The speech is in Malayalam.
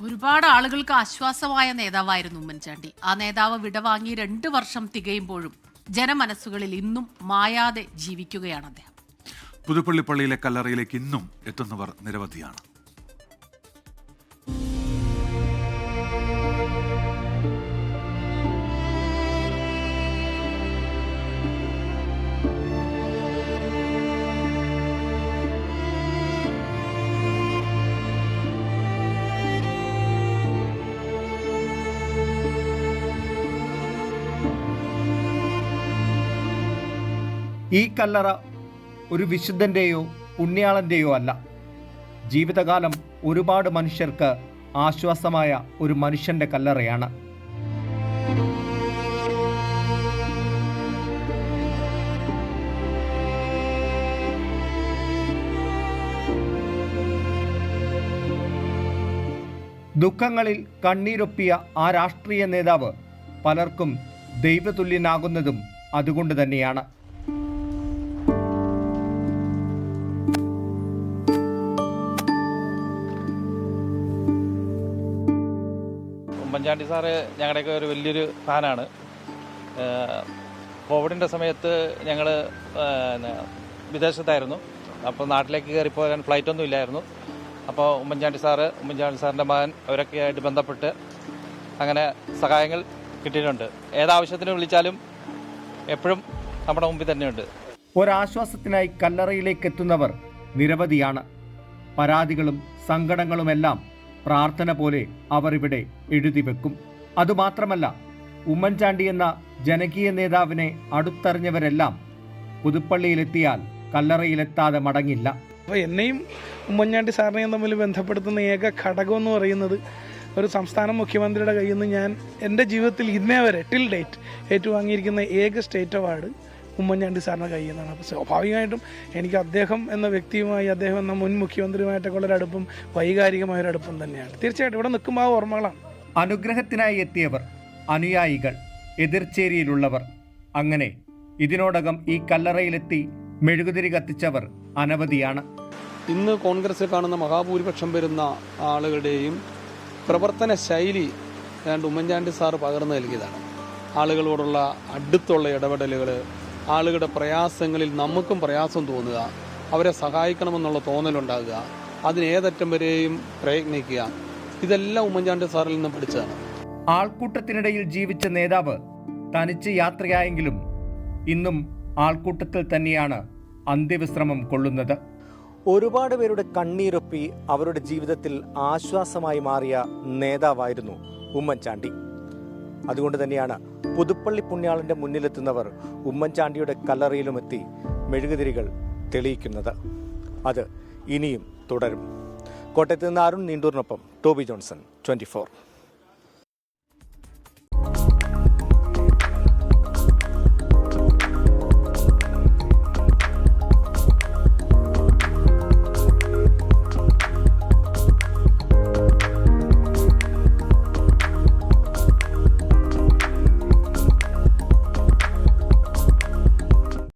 ഒരുപാട് ആളുകൾക്ക് ആശ്വാസമായ നേതാവായിരുന്നു ഉമ്മൻചാണ്ടി. ആ നേതാവ് വിടവാങ്ങി 2 വർഷം തികയുമ്പോഴും ജനമനസ്സുകളിൽ ഇന്നും മായാതെ ജീവിക്കുകയാണ് അദ്ദേഹം. പുതുപ്പള്ളി പള്ളിയിലെ കല്ലറയിലേക്ക് ഇന്നും എത്തുന്നവർ നിരവധിയാണ്. ഈ കല്ലറ ഒരു വിശുദ്ധൻ്റെയോ പുണ്യാളൻ്റെയോ അല്ല. ജീവിതകാലം ഒരുപാട് മനുഷ്യർക്ക് ആശ്വാസമായ ഒരു മനുഷ്യൻ്റെ കല്ലറയാണ്. ദുഃഖങ്ങളിൽ കണ്ണീരൊപ്പിയ ആ രാഷ്ട്രീയ നേതാവ് പലർക്കും ദൈവതുല്യനാകുന്നതും അതുകൊണ്ട് തന്നെയാണ്. ഉമ്മൻചാണ്ടി സാറ് ഞങ്ങളുടെയൊക്കെ ഒരു വലിയൊരു ഫാനാണ്. കോവിഡിൻ്റെ സമയത്ത് ഞങ്ങൾ വിദേശത്തായിരുന്നു. അപ്പോൾ നാട്ടിലേക്ക് കയറിപ്പോകാൻ ഫ്ലൈറ്റൊന്നും ഇല്ലായിരുന്നു. അപ്പോൾ ഉമ്മൻചാണ്ടി സാറിൻ്റെ മകൻ അവരൊക്കെ ആയിട്ട് ബന്ധപ്പെട്ട് അങ്ങനെ സഹായങ്ങൾ കിട്ടിയിട്ടുണ്ട്. ഏതാവശ്യത്തിന് വിളിച്ചാലും എപ്പോഴും നമ്മുടെ മുമ്പിൽ തന്നെയുണ്ട്. ഒരാശ്വാസത്തിനായി കല്ലറയിലേക്ക് എത്തുന്നവർ നിരവധിയാണ്. പരാതികളും സങ്കടങ്ങളുമെല്ലാം പ്രാർത്ഥന പോലെ അവർ ഇവിടെ എഴുതി വെക്കും. അതുമാത്രമല്ല, ഉമ്മൻചാണ്ടി എന്ന ജനകീയ നേതാവിനെ അടുത്തറിഞ്ഞവരെല്ലാം പുതുപ്പള്ളിയിലെത്തിയാൽ കല്ലറയിലെത്താതെ മടങ്ങില്ല. അപ്പോൾ എന്നെയും ഉമ്മൻചാണ്ടി സാറിനെയും തമ്മിൽ ബന്ധപ്പെടുത്തുന്ന ഏക ഘടകം എന്ന് പറയുന്നത് ഒരു സംസ്ഥാന മുഖ്യമന്ത്രിയുടെ കയ്യിൽ നിന്ന് ഞാൻ എൻ്റെ ജീവിതത്തിൽ ഇന്നേ വരെ ടിൽ ഡേറ്റ് ഏറ്റുവാങ്ങിയിരിക്കുന്ന ഏക സ്റ്റേറ്റ് അവാർഡ് ഉമ്മൻചാണ്ടി സാറിൻ്റെ കയ്യിൽ നിന്നാണ്. അപ്പോൾ സ്വാഭാവികമായിട്ടും എനിക്ക് അദ്ദേഹം എന്ന വ്യക്തിയുമായി, അദ്ദേഹം എന്ന മുൻ മുഖ്യമന്ത്രിയുമായിട്ടൊക്കെ ഉള്ളൊരടുപ്പം വൈകാരികമായൊരടുപ്പം തന്നെയാണ്. തീർച്ചയായിട്ടും ഇവിടെ നിൽക്കുമ്പോൾ ആ ഓർമ്മകളാണ്. അനുഗ്രഹത്തിനായി എത്തിയവർ, അനുയായികൾ, എതിർചേരിയിലുള്ളവർ, അങ്ങനെ ഇതിനോടകം ഈ കല്ലറയിലെത്തി മെഴുകുതിരി കത്തിച്ചവർ അനവധിയാണ്. ഇന്ന് കോൺഗ്രസിൽ കാണുന്ന മഹാഭൂരിപക്ഷം വരുന്ന ആളുകളുടെയും പ്രവർത്തന ശൈലി ഏതാണ്ട് ഉമ്മൻചാണ്ടി സാറ് പകർന്നു നൽകിയതാണ്. ആളുകളോടുള്ള അടുത്തുള്ള ഇടപെടലുകൾ, ആളുകളുടെ പ്രയാസങ്ങളിൽ നമുക്കും പ്രയാസം തോന്നുക, അവരെ സഹായിക്കണമെന്നുള്ള തോന്നലുണ്ടാകുക, അതിനേതറ്റം വരെയും പ്രയത്നിക്കുക, ഇതെല്ലാം ഉമ്മൻചാണ്ടി സാറിൽ നിന്ന് പഠിച്ചതാണ്. ആൾക്കൂട്ടത്തിനിടയിൽ ജീവിച്ച നേതാവ് തനിച്ച് യാത്രയായെങ്കിലും ഇന്നും ആൾക്കൂട്ടത്തിൽ തന്നെയാണ് അന്ത്യവിശ്രമം കൊള്ളുന്നത്. ഒരുപാട് പേരുടെ കണ്ണീരൊപ്പി അവരുടെ ജീവിതത്തിൽ ആശ്വാസമായി മാറിയ നേതാവായിരുന്നു ഉമ്മൻചാണ്ടി. അതുകൊണ്ട് തന്നെയാണ് പുതുപ്പള്ളി പുണ്യാളന്റെ മുന്നിലെത്തുന്നവർ ഉമ്മൻചാണ്ടിയുടെ കല്ലറയിലുമെത്തി മെഴുകുതിരികൾ തെളിയിക്കുന്നത്. അത് ഇനിയും തുടരും. കോട്ടയത്ത് നിന്ന് അരുൺ നീണ്ടൂരിനൊപ്പം ടോബി ജോൺസൺ, 24.